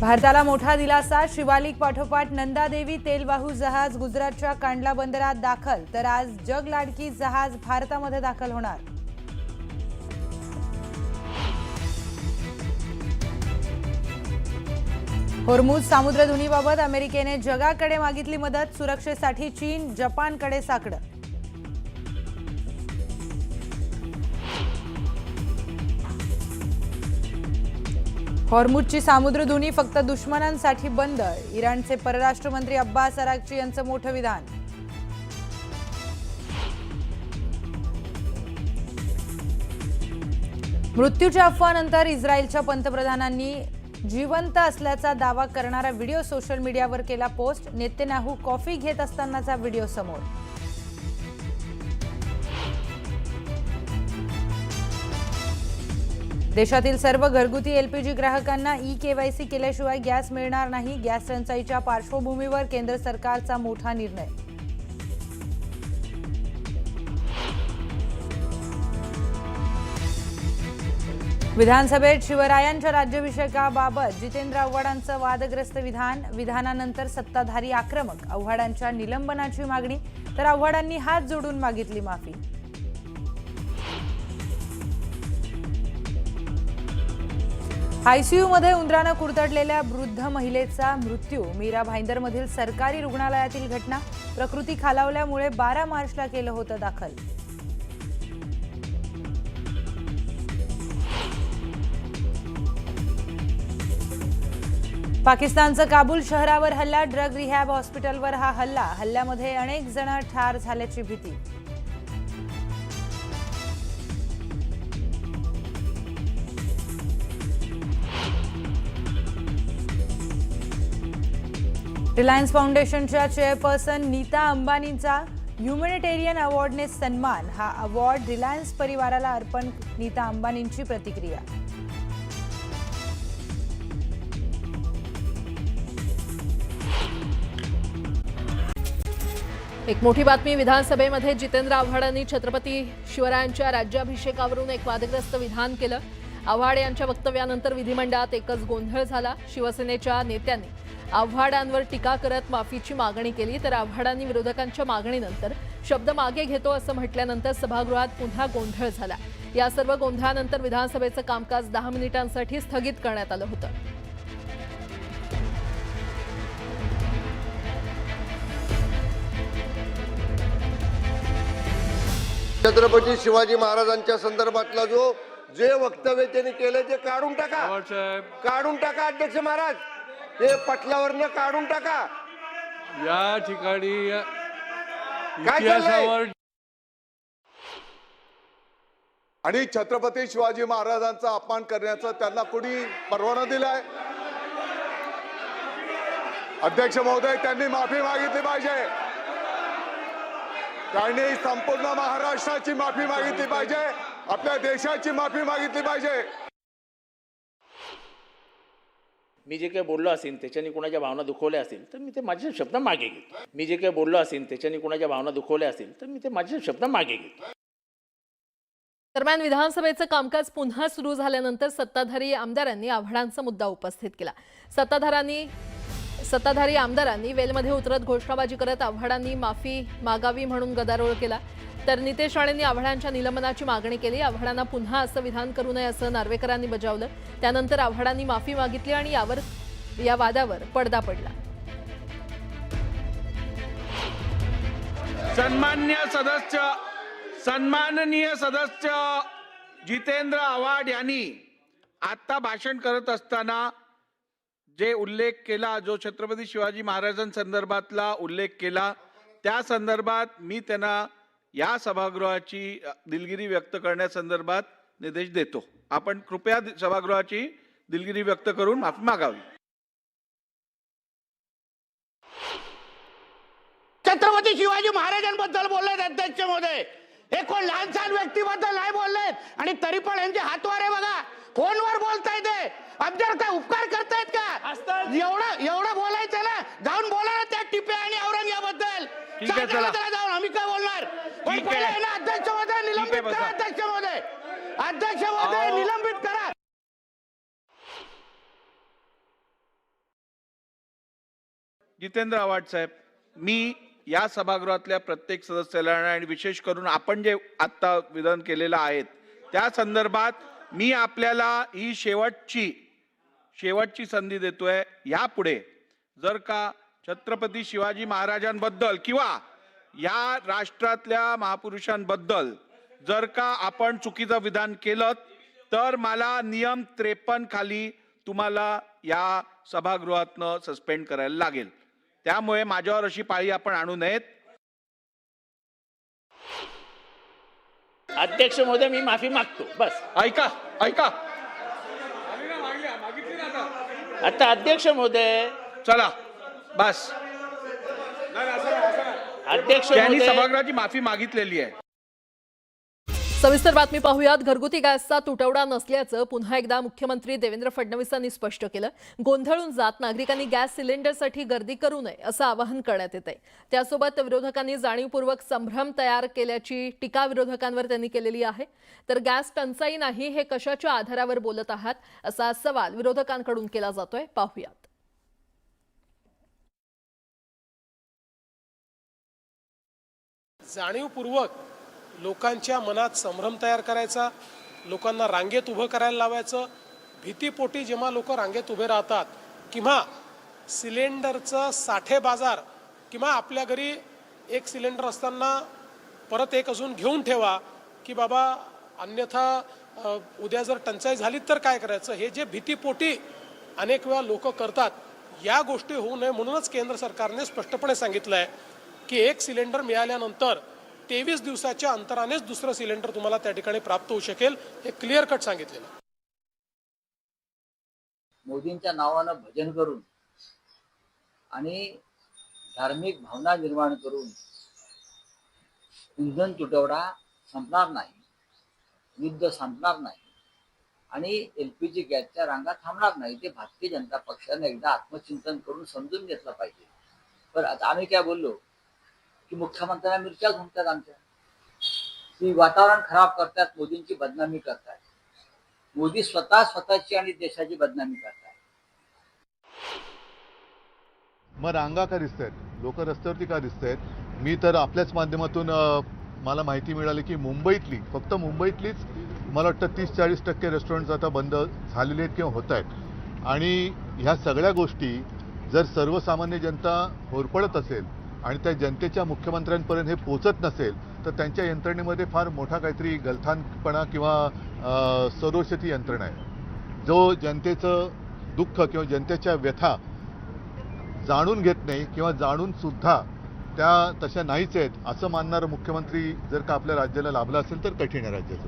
भारताला मोठा दिलासा। शिवालिक पाठोपाठ नंदादेवी तेलवाहू जहाज गुजरातच्या कांडला बंदरात दाखल, तर आज जगलाडकी जहाज भारतामध्ये दाखल होणार। होर्मुझ सामुद्रधुनीबाबत अमेरिकेने जगाकडे मागितली मदत। सुरक्षेसाठी चीन जपानकडे साकडं। होर्मुझची सामुद्रधुनी फक्त दुश्मनांसाठी बंद। इराणचे परराष्ट्र मंत्री अब्बास अराक्ची यांचं मोठं विधान। मृत्यूच्या अफवानंतर इस्रायलच्या पंतप्रधानांनी जिवंत असल्याचा दावा करणारा व्हिडिओ सोशल मीडियावर केला पोस्ट। नेतन्याहू कॉफी घेत असतानाचा व्हिडिओ समोर। देशातील सर्व घरगुती एलपीजी ग्राहकांना ई-केवायसी केल्याशिवाय गॅस मिळणार नाही। गॅस टंचाईच्या पार्श्वभूमीवर केंद्र सरकारचा मोठा निर्णय। विधानसभेत शिवरायांच्या राज्याभिषेकाबाबत जितेंद्र आव्हाडांचं वादग्रस्त विधान। विधानानंतर सत्ताधारी आक्रमक। आव्हाडांच्या निलंबनाची मागणी, तर आव्हाडांनी हात जोडून मागितली माफी। आयसीयूमध्ये उंदरानं कुरतडलेल्या वृद्ध महिलेचा मृत्यू। मीरा भाईंदरमधील सरकारी रुग्णालयातील घटना। प्रकृती खालावल्यामुळे 12 मार्चला केलं होतं दाखल। पाकिस्तानचं काबूल शहरावर हल्ला। ड्रग रिहॅब हॉस्पिटलवर हा हल्ला। हल्ल्यामध्ये अनेक जण ठार झाल्याची भीती। रिलायन्स फाउंडेशनच्या चेअरपर्सन नीता अंबानींचा ह्युमॅनिटेरियन अवॉर्डने सन्मान। हा अवॉर्ड रिलायन्स परिवाराला अर्पण। नीता अंबानींची प्रतिक्रिया। एक मोठी बातमी। विधानसभेमध्ये जितेंद्र आव्हाडांनी छत्रपती शिवरायांच्या राज्याभिषेकावरून एक वादग्रस्त विधान केलं। आव्हाड यांच्या वक्तव्यानंतर विधिमंडळात एकच गोंधळ झाला। शिवसेनेच्या नेत्यांनी आव्हाडांवर टीका करत माफीची मागणी केली, तर आव्हाडांनी विरोधकांच्या मागणीनंतर शब्द मागे घेतो असं म्हटल्यानंतर सभागृहात पुन्हा गोंधळ झाला। या सर्व गोंधळानंतर विधानसभेचं कामकाज 10 मिनिटांसाठी स्थगित करण्यात आलं होतं। छत्रपती शिवाजी महाराजांच्या संदर्भातला जे वक्तव्य त्यांनी केले ते काढून टाका। काढून टाका अध्यक्ष महाराज, ते पटलावरनं काढून टाका। या ठिकाणी काय चाललंय? आणि छत्रपती शिवाजी महाराजांचा अपमान करण्याचा त्यांना कोणी परवाना दिलाय? अध्यक्ष महोदय, त्यांनी माफी मागितली पाहिजे। त्यांनी संपूर्ण महाराष्ट्राची माफी मागितली पाहिजे, आपल्या देशाची माफी मागितली पाहिजे। मी जे काही बोललो असेल त्याच्याने कोणाच्या भावना दुखवल्या असतील तर मी ते माझ्या शब्द मागे घेतो। मी जे काही बोललो असेल त्याच्याने कोणाच्या भावना दुखवल्या असतील तर मी ते माझ्या शब्द मागे घेतो। दरम्यान विधानसभेचं कामकाज पुन्हा सुरू झाल्यानंतर सत्ताधारी आमदारांनी आव्हाडांचा मुद्दा उपस्थित केला। सत्ताधारी आमदारांनी वेलमध्ये उतरत घोषणाबाजी करत आव्हाडांनी माफी मागावी म्हणून गदारोळ केला, तर नितेश राणेंनी आव्हाडांच्या निलंबनाची मागणी केली। आव्हाडांना पुन्हा असं विधान करू नये असं नार्वेकरांनी बजावलं। त्यानंतर आव्हाडांनी माफी मागितली आणि या वादावर पडदा पडला। सन्माननीय सदस्य जितेंद्र आव्हाड यांनी आता भाषण करत असताना जे उल्लेख केला, जो छत्रपती शिवाजी महाराजांसंदर्भातला उल्लेख केला, त्या संदर्भात मी त्यांना या सभागृहाची दिलगिरी व्यक्त करण्यासंदर्भात निर्देश देतो। आपण कृपया सभागृहाची दिलगिरी व्यक्त करून माफी मागावी। छत्रपती शिवाजी महाराजांबद्दल बोललेत अध्यक्ष महोदय, हे कोण लहान सहान व्यक्तीबद्दल नाही बोललेत आणि तरी पण यांचे हातवारे बघा, फोनवर बोलतायत। आमच्यावर काय उपकार करतायत का? एवढं बोलायचं ना, जाऊन बोला ना त्या टिपे आणि औरंगाबादबद्दल। जाऊन आम्ही काय बोलणार? पण पहिले ना अध्यक्ष महोदय निलंबित करा। अध्यक्ष महोदय निलंबित करा। जितेंद्र आव्हाड साहेब, मी या सभागृहातल्या प्रत्येक सदस्याला आणि विशेष करून आपण जे आत्ता विधान केलेलं आहेत त्या संदर्भात मी आपल्याला ही शेवटची संधी देतोय. यापुढे जर का छत्रपती शिवाजी महाराजांबद्दल किंवा या राष्ट्रातल्या महापुरुषांबद्दल जर का आपण चुकीचं विधान केलं तर मला नियम 53 खाली तुम्हाला या सभागृहातनं सस्पेंड करायला लागेल. त्यामुळे माझ्यावर अशी पाळी आपण आणू नयेत. अध्यक्ष महोदय, मी माफी मागतो. बस ऐका आता अध्यक्ष महोदय, चला बस. अध्यक्ष त्यांनी महोदय, सभागृहाची माफी मागितलेली आहे. सविस्तर बातमी पाहूयात. घरगुती गॅसचा तुटवडा नसल्याचं पुन्हा एकदा मुख्यमंत्री देवेंद्र फडणवीसांनी स्पष्ट केलं. गोंधळून जात नागरिकांनी गॅस सिलेंडरसाठी गर्दी करू नये असं आवाहन करण्यात येत आहे. त्यासोबत विरोधकांनी जाणीवपूर्वक संभ्रम तयार केल्याची टीका विरोधकांवर त्यांनी केलेली आहे. तर गॅस टंचाई नाही हे कशाच्या आधारावर बोलत आहात असा सवाल विरोधकांकडून केला जातोय. पाहूयात. जाणीवपूर्वक लोकांच्या मनात संभ्रम तयार करायचा, लोकांना रांगेत उभं करायला लावायचं. भीतीपोटी जेव्हा लोक रांगेत उभे राहतात किंवा सिलेंडरचं साठे बाजार किंवा आपल्या घरी एक सिलेंडर असताना परत एक अजून घेऊन ठेवा की बाबा अन्यथा उद्या जर टंचाई झाली तर काय करायचं, हे जे भीतीपोटी अनेक वेळा लोक करतात, या गोष्टी होऊ नये म्हणूनच केंद्र सरकारने स्पष्टपणे सांगितलं आहे की एक सिलेंडर मिळाल्यानंतर 23 दिवसाच्या अंतरानेच दुसरं सिलेंडर तुम्हाला त्या ठिकाणी प्राप्त होऊ शकेल, हे क्लिअर कट सांगितलेलं. मोदींच्या नावानं भजन करून आणि धार्मिक भावना निर्माण करून इंधन तुटवडा संपणार नाही, युद्ध संपणार नाही आणि LPG गॅसच्या रांगा थांबणार नाही. ते भारतीय जनता पक्षाने एकदा आत्मचिंतन करून समजून घेतलं पाहिजे. पण आता आम्ही काय बोललो की मुख्यमंत्र्यांना मिरच्या घुमतात आमच्या, ती वातावरण खराब करतात, मोदींची बदनामी करतात. मोदी स्वतःची आणि देशाची बदनामी करतात. मग रांगा का दिसत आहेत, लोक रस्त्यावरती का दिसत आहेत? मी तर आपल्याच माध्यमातून मला माहिती मिळाली की फक्त मुंबईतलीच मला वाटतं 30-40% रेस्टॉरंट्स आता बंद झालेले आहेत किंवा होत आहेत. आणि ह्या सगळ्या गोष्टी जर सर्वसामान्य जनता होरपळत असेल आणि त्या जनतेच्या मुख्यमंत्र्यांपर्यंत हे पोचत नसेल तर त्यांच्या यंत्रणेमध्ये फार मोठा काहीतरी गलथानपणा किंवा सरोशती यंत्रणा आहे. जो जनतेचं दुःख किंवा जनतेच्या व्यथा जाणून घेत नाही किंवा जाणून सुद्धा त्या तशा नाहीच आहेत असं मानणारं मुख्यमंत्री जर का आपल्या राज्याला लाभला असेल तर कठीण आहे राज्याचं.